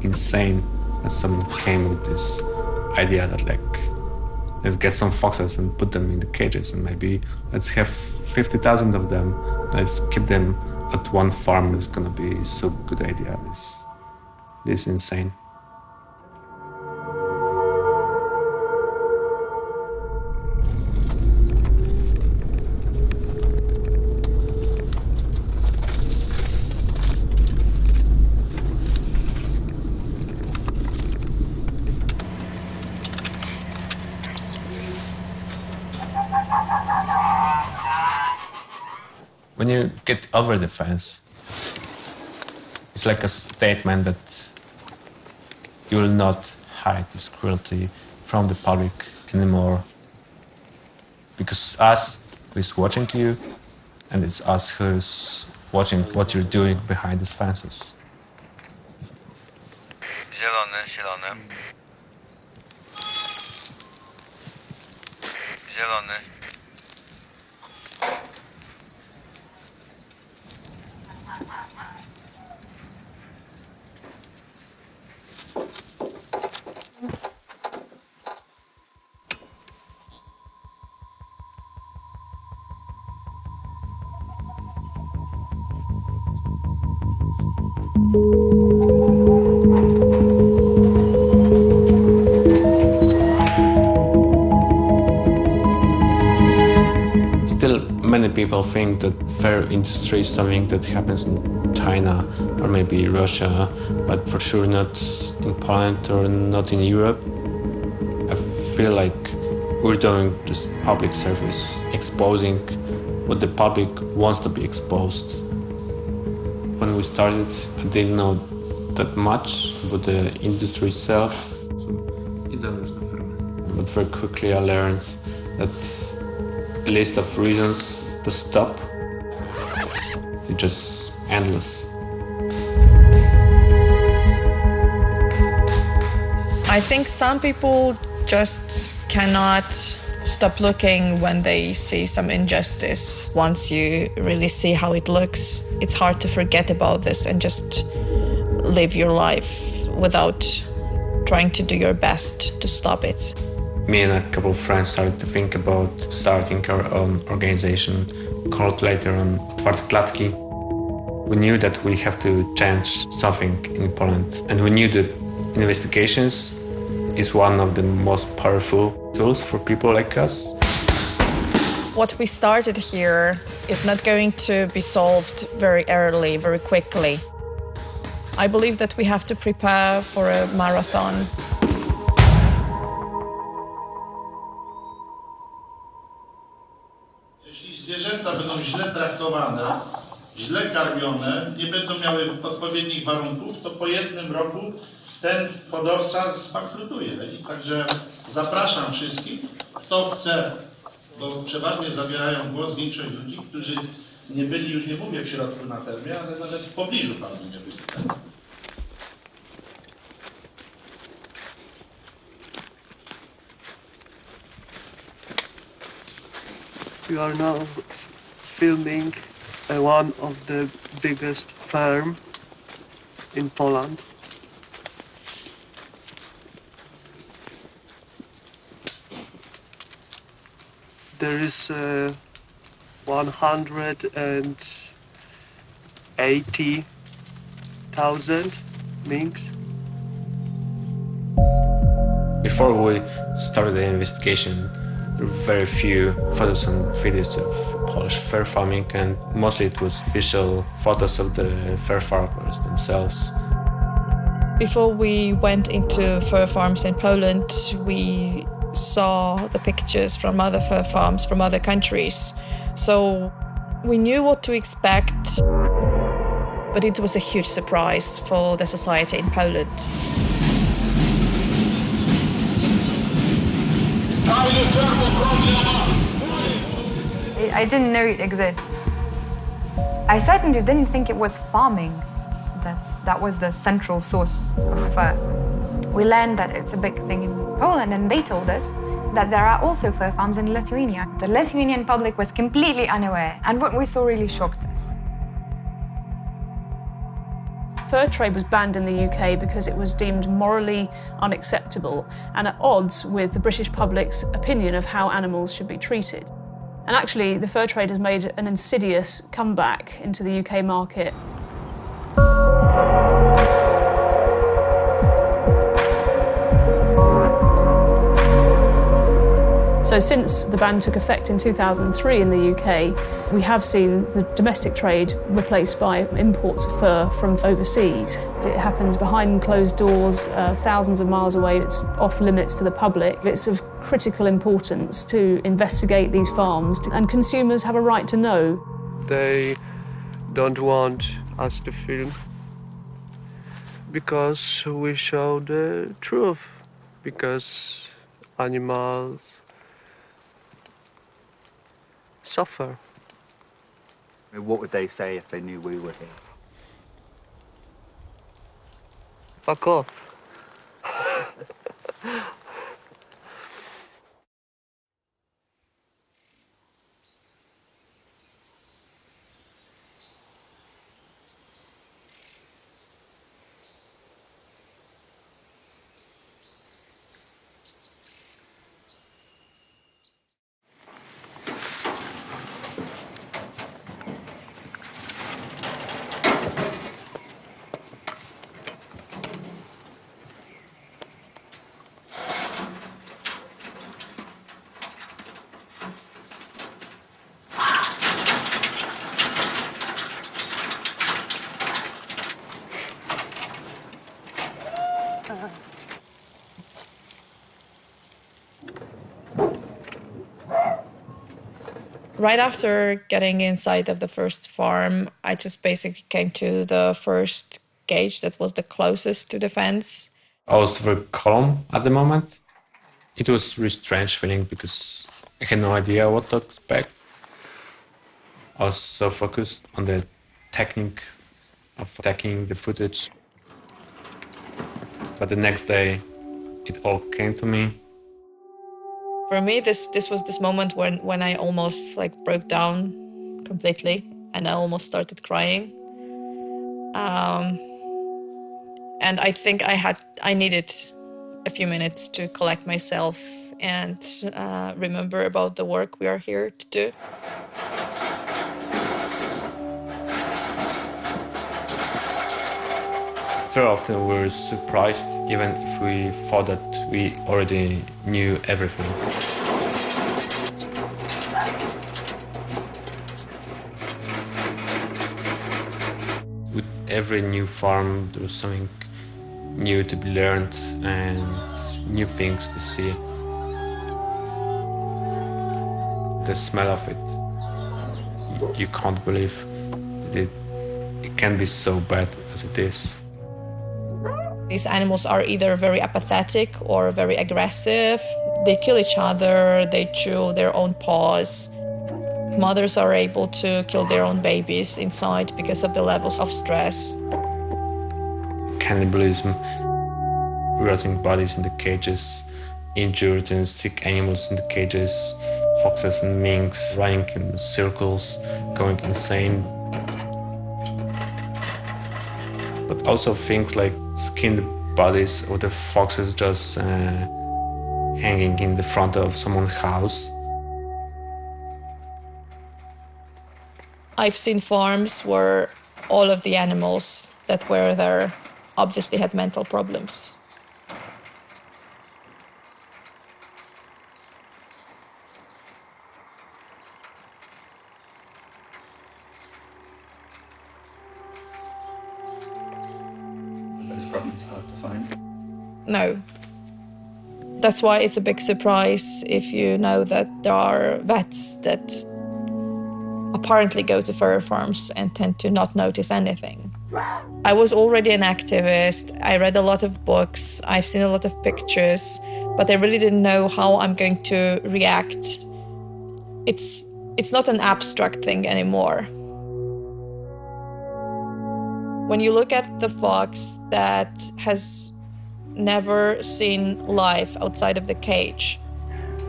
insane that someone came with this idea that let's get some foxes and put them in the cages and maybe let's have 50,000 of them. Let's keep them at one farm. It's gonna be so good idea. This is insane. When you get over the fence, it's like a statement that you will not hide this cruelty from the public anymore. Because us who is watching you, and it's us who's watching what you're doing behind these fences. Zielony, zielony. Zielony. Still, many people think that fair industry is something that happens in China or maybe Russia, but for sure not in Poland or not in Europe. I feel like we're doing just public service, exposing what the public wants to be exposed. When we started, I didn't know that much about the industry itself. But very quickly I learned that the list of reasons to stop is just endless. I think some people just cannot stop looking when they see some injustice. Once you really see how it looks, it's hard to forget about this and just live your life without trying to do your best to stop it. Me and a couple of friends started to think about starting our own organization called later on Otwarte Klatki. We knew that we have to change something in Poland, and we knew that investigations is one of the most powerful tools for people like us. What we started here is not going to be solved very early, very quickly. I believe that we have to prepare for a marathon. Jeśli zwierzęta będą źle traktowane, źle karmione, nie będą miały odpowiednich warunków, to po jednym roku ten hodowca zbankrutuje. I także zapraszam wszystkich, kto chce, bo przeważnie zabierają głos większość ludzi, którzy nie byli, już nie mówię w środku na fermie, ale nawet w pobliżu farmy nie byli. We are now filming one of the biggest farm in Poland. There is 180,000 minks. Before we started the investigation, there were very few photos and videos of Polish fur farming, and mostly it was official photos of the fur farmers themselves. Before we went into fur farms in Poland, we saw the pictures from other fur farms from other countries. So we knew what to expect, but it was a huge surprise for the society in Poland. I didn't know it exists. I certainly didn't think it was farming. That was the central source of fur. We learned that it's a big thing in Poland, and they told us that there are also fur farms in Lithuania. The Lithuanian public was completely unaware, and what we saw really shocked us. fur trade was banned in the UK because it was deemed morally unacceptable and at odds with the British public's opinion of how animals should be treated. And actually, the fur trade has made an insidious comeback into the UK market. So since the ban took effect in 2003 in the UK, we have seen the domestic trade replaced by imports of fur from overseas. It happens behind closed doors, thousands of miles away. It's off limits to the public. It's of critical importance to investigate these farms, and consumers have a right to know. They don't want us to film because we show the truth, because animals suffer. What would they say if they knew we were here? Fuck off. Right after getting inside of the first farm, I just basically came to the first cage that was the closest to the fence. I was very calm at the moment. It was a really strange feeling because I had no idea what to expect. I was so focused on the technique of taking the footage. But the next day, it all came to me. For me, this was this moment when I almost broke down completely, and I almost started crying. And I think I needed a few minutes to collect myself and remember about the work we are here to do. Very often we're surprised, even if we thought that we already knew everything. With every new farm, there was something new to be learned and new things to see. The smell of it, you can't believe that it can be so bad as it is. These animals are either very apathetic or very aggressive. They kill each other, they chew their own paws. Mothers are able to kill their own babies inside because of the levels of stress. Cannibalism, rotting bodies in the cages, injured and sick animals in the cages, foxes and minks running in circles, going insane. But also things like skinned bodies of the foxes just hanging in the front of someone's house. I've seen farms where all of the animals that were there obviously had mental problems. No. That's why it's a big surprise if you know that there are vets that apparently go to fur farms and tend to not notice anything. I was already an activist. I read a lot of books. I've seen a lot of pictures, but I really didn't know how I'm going to react. It's not an abstract thing anymore. When you look at the fox that has never seen life outside of the cage,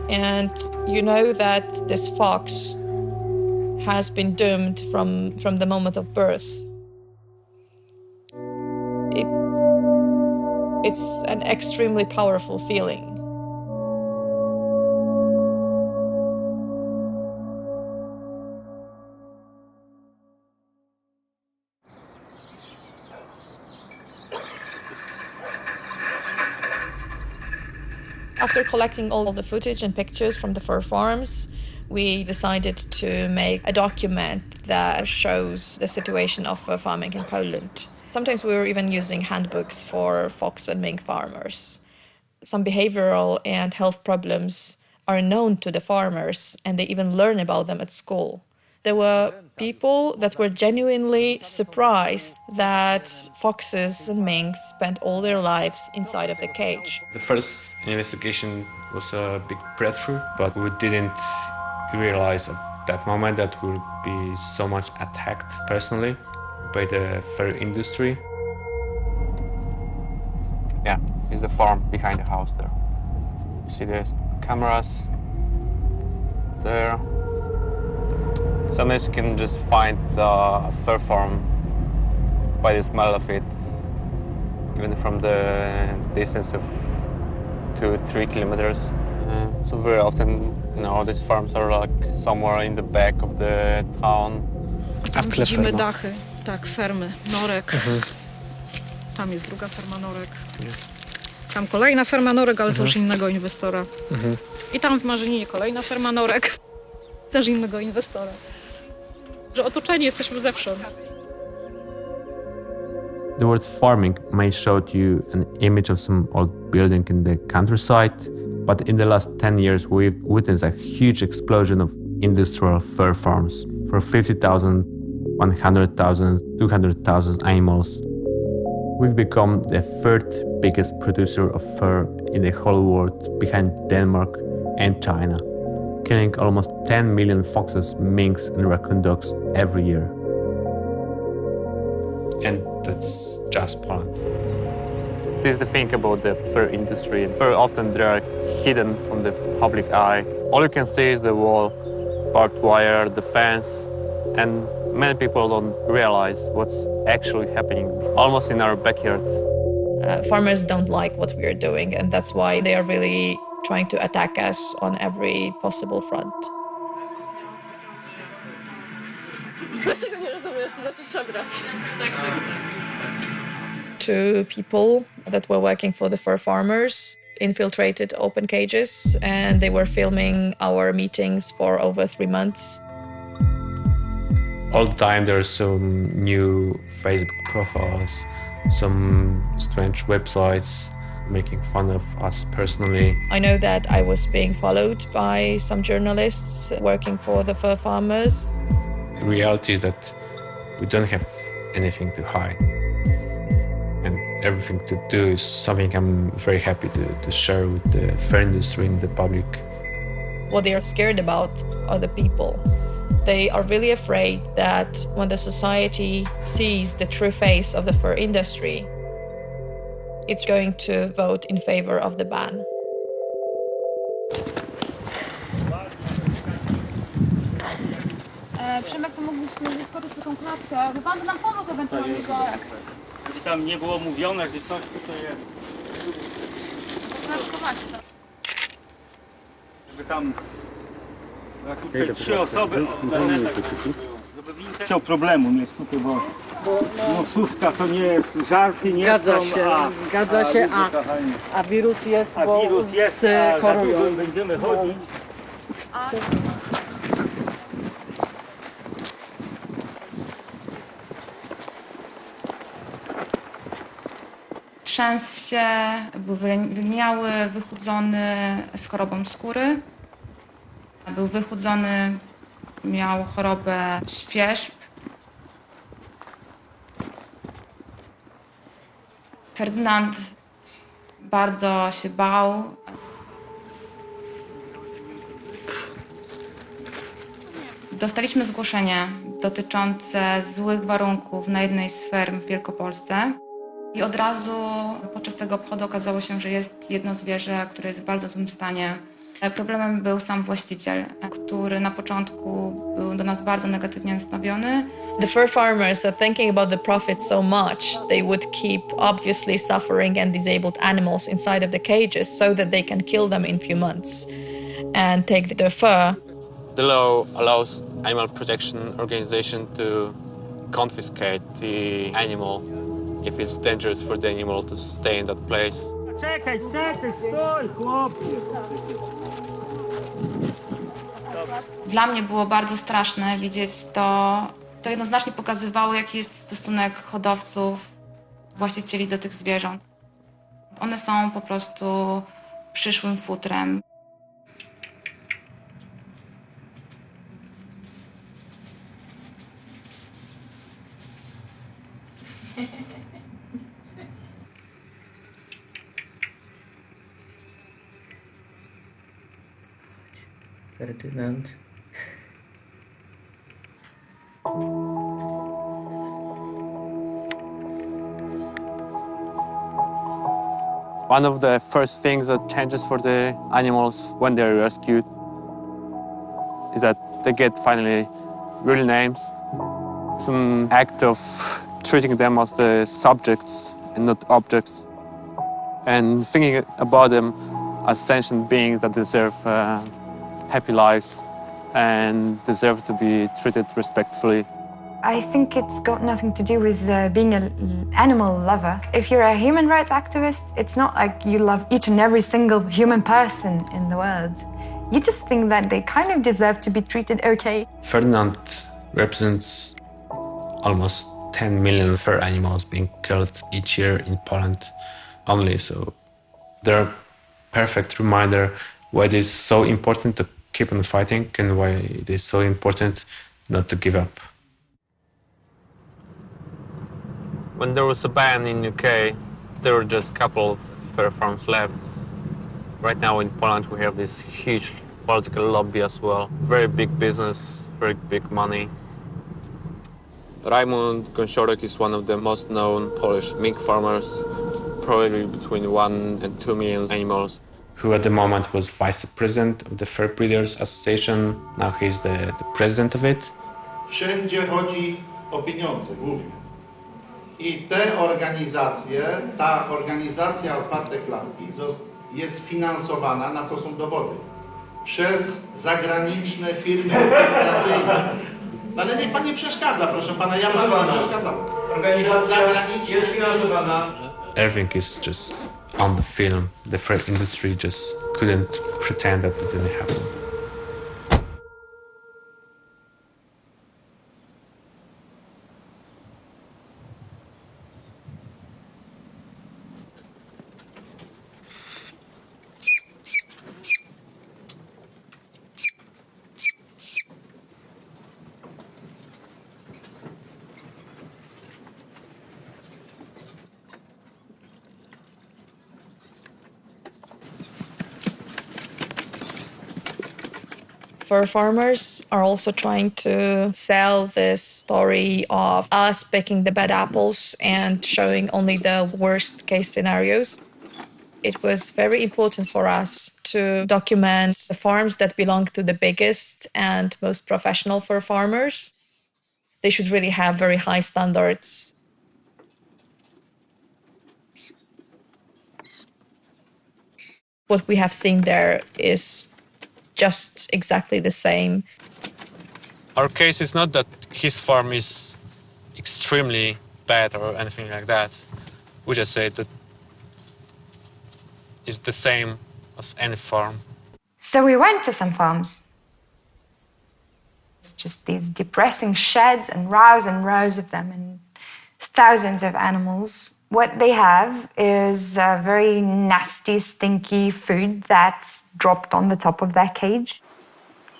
and you know that this fox has been doomed from the moment of birth, It's an extremely powerful feeling. After collecting all of the footage and pictures from the fur farms, we decided to make a document that shows the situation of fur farming in Poland. Sometimes we were even using handbooks for fox and mink farmers. Some behavioral and health problems are known to the farmers, and they even learn about them at school. There were people that were genuinely surprised that foxes and minks spent all their lives inside of the cage. The first investigation was a big breakthrough, but we didn't realize at that moment that we would be so much attacked personally by the fur industry. Yeah, it's the farm behind the house there. You see the cameras there. Sometimes you can just find a fur farm by the smell of it, even from the distance of 2-3 kilometers. So very often, these farms are like somewhere in the back of the town. Tam widzimy dachy, tak, fermy, norek. Tam jest druga ferma norek. Tam kolejna ferma norek, ale to już innego inwestora. I tam w Marzyninie kolejna ferma norek, też innego inwestora. Że otoczeni jesteśmy zewsząd. The word farming may show to you an image of some old building in the countryside, but in the last 10 years we've witnessed a huge explosion of industrial fur farms. For 50,000, 100,000, 200,000 animals. We've become the third biggest producer of fur in the whole world, behind Denmark and China, killing almost 10 million foxes, minks and raccoon dogs every year. And that's just Poland. This is the thing about the fur industry. Very often they are hidden from the public eye. All you can see is the wall, barbed wire, the fence, and many people don't realize what's actually happening almost in our backyard. Farmers don't like what we are doing, and that's why they are really trying to attack us on every possible front. Two people that were working for the fur farmers infiltrated open cages, and they were filming our meetings for over 3 months. All the time there's some new Facebook profiles, some strange websites making fun of us personally. I know that I was being followed by some journalists working for the fur farmers. The reality is that we don't have anything to hide. And everything to do is something I'm very happy to share with the fur industry and the public. What they are scared about are the people. They are really afraid that when the society sees the true face of the fur industry, it's going to vote in favor of the ban. Przemek, to mógłbyśmy wyskoczyć po tą klatkę. Pan by nam pomógł ewentualnie. Gdzieś tam nie było mówione, że coś tutaj jest. Żeby tam jak tutaj 3 osoby żeby więcej problemu nie jest tutaj, bo Suska to nie jest żarty, nie Zgadza są, się, a wirus jest, bo wirus jest, a za dużo będziemy chodzić. Trzęsł się, był wyliniały, wychudzony, z chorobą skóry. Był wychudzony, miał chorobę świerzb. Ferdynand bardzo się bał. Dostaliśmy zgłoszenie dotyczące złych warunków na jednej z ferm w Wielkopolsce. I od razu podczas tego obchodu okazało się, że jest jedno zwierzę, które jest w bardzo złym stanie. Problemem był sam właściciel, który na początku był do nas bardzo negatywnie nastawiony. The fur farmers are thinking about the profit so much, they would keep obviously suffering and disabled animals inside of the cages so that they can kill them in few months and take their fur. The law allows animal protection organization to confiscate the animal if it's dangerous for the animal to stay in that place. Czekaj, stój, chłopie! Dla mnie było bardzo straszne widzieć to. To jednoznacznie pokazywało, jaki jest stosunek hodowców, właścicieli do tych zwierząt. One są po prostu przyszłym futrem. Ferdynand. One of the first things that changes for the animals when they're rescued is that they get finally real names. It's an act of treating them as the subjects and not objects, and thinking about them as sentient beings that deserve happy lives and deserve to be treated respectfully. I think it's got nothing to do with being an animal lover. If you're a human rights activist, it's not like you love each and every single human person in the world. You just think that they kind of deserve to be treated okay. Ferdinand represents almost 10 million fur animals being killed each year in Poland only, so they're a perfect reminder why it is so important to keep on fighting and why it is so important not to give up. When there was a ban in UK, there were just a couple of fur farms left. Right now in Poland we have this huge political lobby as well. Very big business, very big money. Raimund Gąsiorek is one of the most known Polish mink farmers, probably between 1 and 2 million animals, who at the moment was vice president of the Fur Breeders Association. Now he's the president of it. Wszędzie chodzi o pieniądze głównie. I te organizacje, ta organizacja Otwarte Klatki jest finansowana, na to są dowody, przez zagraniczne firmy organizacyjne. No ale niech pan nie przeszkadza, proszę pana, ja panu nie przeszkadzam. Organizacja jest finansowana. Everything is just on the film. The fur industry just couldn't pretend that it didn't happen. Fur farmers are also trying to sell this story of us picking the bad apples and showing only the worst case scenarios. It was very important for us to document the farms that belong to the biggest and most professional fur farmers. They should really have very high standards. What we have seen there is just exactly the same. Our case is not that his farm is extremely bad or anything like that. We just say that it's the same as any farm. So we went to some farms. It's just these depressing sheds and rows of them and thousands of animals. What they have is very nasty, stinky food that's dropped on the top of their cage.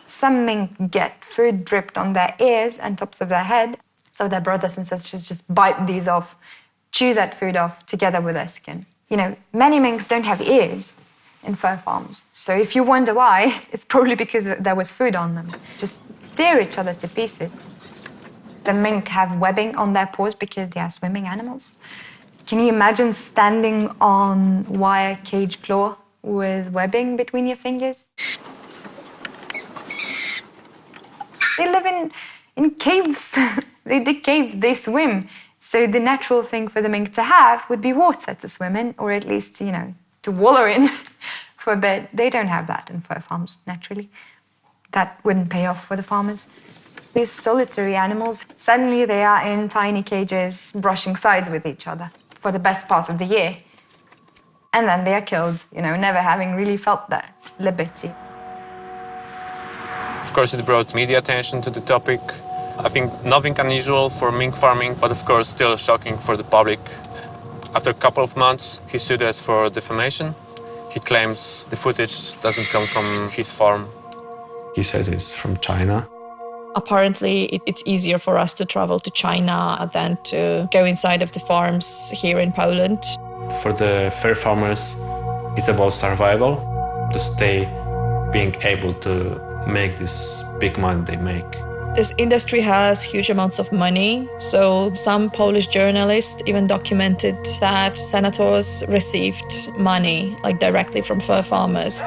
Some mink get food dripped on their ears and tops of their head, so their brothers and sisters just bite these off, chew that food off together with their skin. You know, many minks don't have ears in fur farms, so if you wonder why, it's probably because there was food on them. Just tear each other to pieces. The mink have webbing on their paws because they are swimming animals. Can you imagine standing on wire cage floor with webbing between your fingers. They live in caves. They dig caves, they swim. So the natural thing for the mink to have would be water to swim in, or at least, to wallow in for a bit. They don't have that in fur farms, naturally. That wouldn't pay off for the farmers. These solitary animals, suddenly they are in tiny cages, brushing sides with each other for the best part of the year. And then they are killed, never having really felt that liberty. Of course, it brought media attention to the topic. I think nothing unusual for mink farming, but of course still shocking for the public. After a couple of months, he sued us for defamation. He claims the footage doesn't come from his farm. He says it's from China. Apparently, it's easier for us to travel to China than to go inside of the farms here in Poland. For the fur farmers, it's about survival, to stay being able to make this big money they make. This industry has huge amounts of money, so some Polish journalists even documented that senators received money, directly from fur farmers.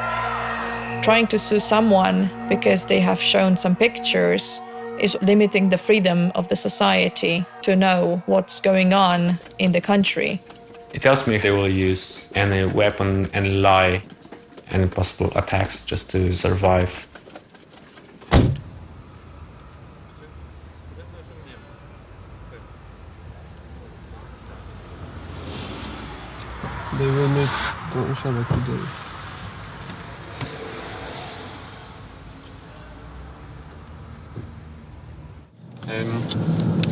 Trying to sue someone because they have shown some pictures is limiting the freedom of the society to know what's going on in the country. It tells me they will use any weapon, any lie, any possible attacks just to survive. Dajemy tą szalę tutaj.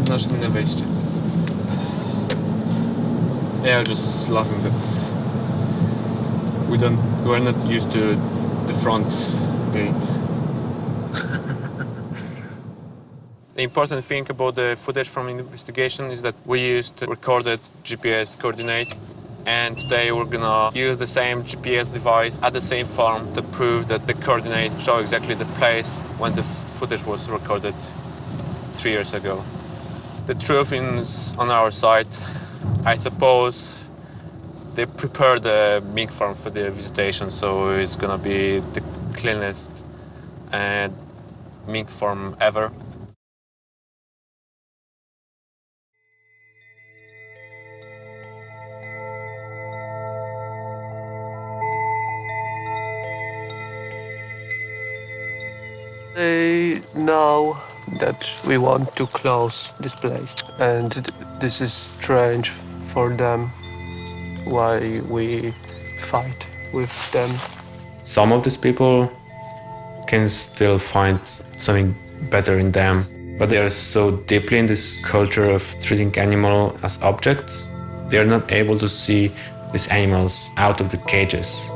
Znasz inne wejście. Yeah, just laughing that we're not used to the front gate. The important thing about the footage from investigation is that we used recorded GPS coordinate, and today we're gonna use the same GPS device at the same farm to prove that the coordinates show exactly the place when the footage was recorded 3 years ago. The truth is on our side. I suppose they prepared the mink farm for the visitation, so it's gonna be the cleanest mink farm ever. They know that we want to close this place, and this is strange for them, why we fight with them. Some of these people can still find something better in them, but they are so deeply in this culture of treating animals as objects, they are not able to see these animals out of the cages.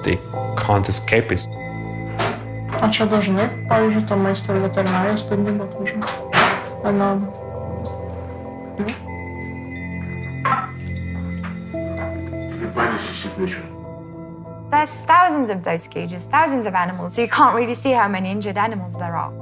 They can't escape it. А що должны? Пойже там майстер ветеринария, студент тоже. Она... There's thousands of those cages, thousands of animals, so you can't really see how many injured animals there are.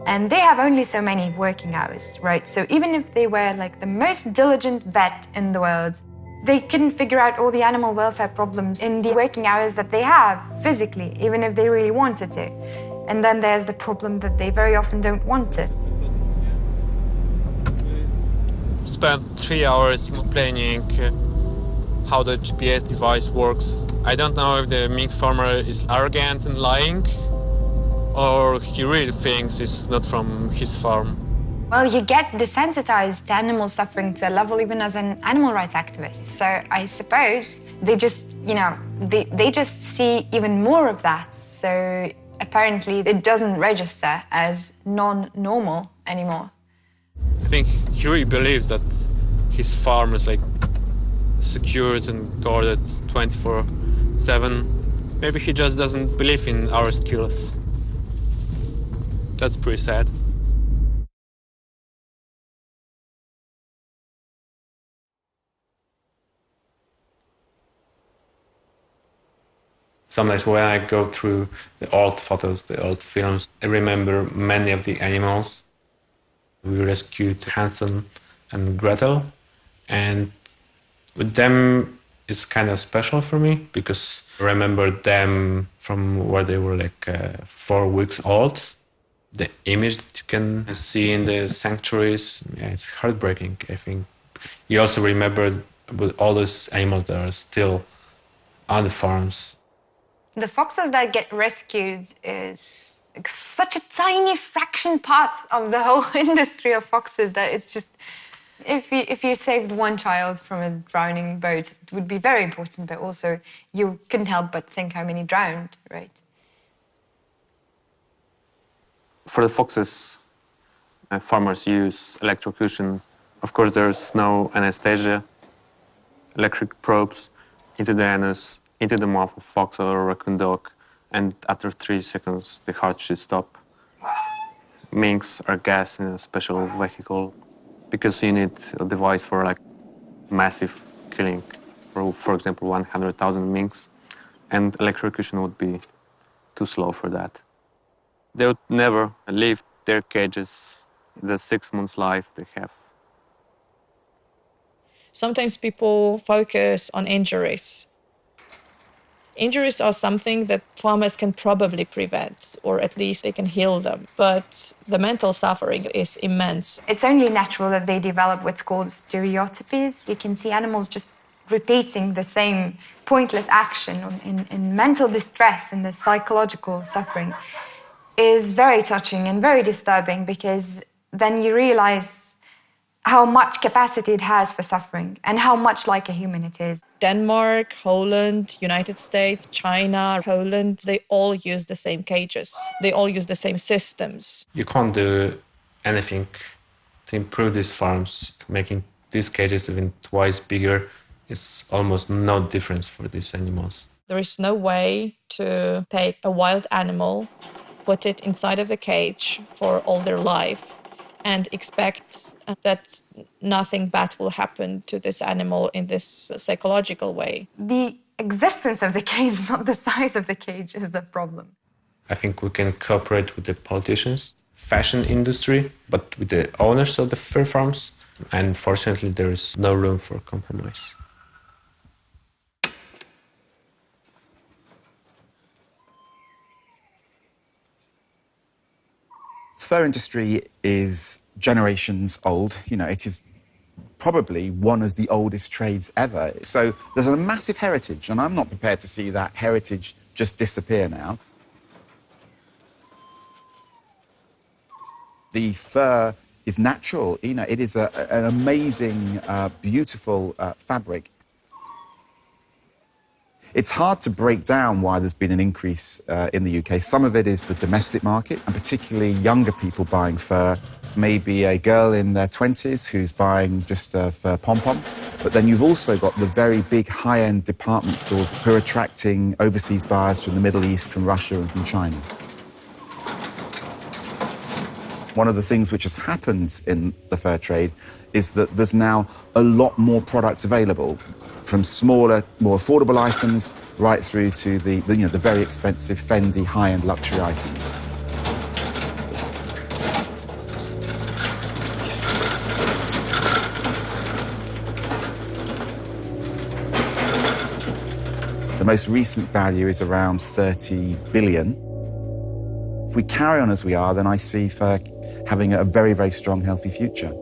And they have only so many working hours, right? So even if they were the most diligent vet in the world, they couldn't figure out all the animal welfare problems in the working hours that they have physically, even if they really wanted to. And then there's the problem that they very often don't want to. Spent 3 hours explaining how the GPS device works. I don't know if the mink farmer is arrogant and lying, or he really thinks it's not from his farm. Well, you get desensitized to animal suffering to a level even as an animal rights activist. So I suppose they just, they just see even more of that. So apparently it doesn't register as non-normal anymore. I think he really believes that his farm is secured and guarded 24/7. Maybe he just doesn't believe in our skills. That's pretty sad. Sometimes when I go through the old photos, the old films, I remember many of the animals. We rescued Hansel and Gretel, and with them is kind of special for me because I remember them from where they were like 4 weeks old. The image that you can see in the sanctuaries, yeah, it's heartbreaking, I think. You also remember with all those animals that are still on the farms. The foxes that get rescued is such a tiny fraction part of the whole industry of foxes that it's just, if you saved one child from a drowning boat, it would be very important, but also you couldn't help but think how many drowned, right? For the foxes, farmers use electrocution. Of course, there's no anesthesia. Electric probes into the anus, into the mouth of a fox or a raccoon dog, and after 3 seconds, the heart should stop. Minks are gassed in a special vehicle because you need a device for like massive killing, for example, 100,000 minks, and electrocution would be too slow for that. They would never leave their cages the 6 months life they have. Sometimes people focus on injuries. Injuries are something that farmers can probably prevent, or at least they can heal them. But the mental suffering is immense. It's only natural that they develop what's called stereotypies. You can see animals just repeating the same pointless action in mental distress and the psychological suffering is very touching and very disturbing, because then you realize how much capacity it has for suffering and how much like a human it is. Denmark, Holland, United States, China, Poland, they all use the same cages. They all use the same systems. You can't do anything to improve these farms. Making these cages even twice bigger is almost no difference for these animals. There is no way to take a wild animal, put it inside of the cage for all their life, and expect that nothing bad will happen to this animal in this psychological way. The existence of the cage, not the size of the cage, is the problem. I think we can cooperate with the politicians, fashion industry, but with the owners of the fur farms. And fortunately, there is no room for compromise. Fur industry is generations old. You know, it is probably one of the oldest trades ever. So there's a massive heritage, and I'm not prepared to see that heritage just disappear now. The fur is natural. You know, it is an amazing, beautiful fabric. It's hard to break down why there's been an increase in the UK. Some of it is the domestic market, and particularly younger people buying fur. Maybe a girl in their 20s who's buying just a fur pom-pom. But then you've also got the very big high-end department stores who are attracting overseas buyers from the Middle East, from Russia and from China. One of the things which has happened in the fur trade is that there's now a lot more product available, from smaller, more affordable items right through to the very expensive Fendi high-end luxury items. The most recent value is around 30 billion. If we carry on as we are, then I see fur having a very, very strong, healthy future.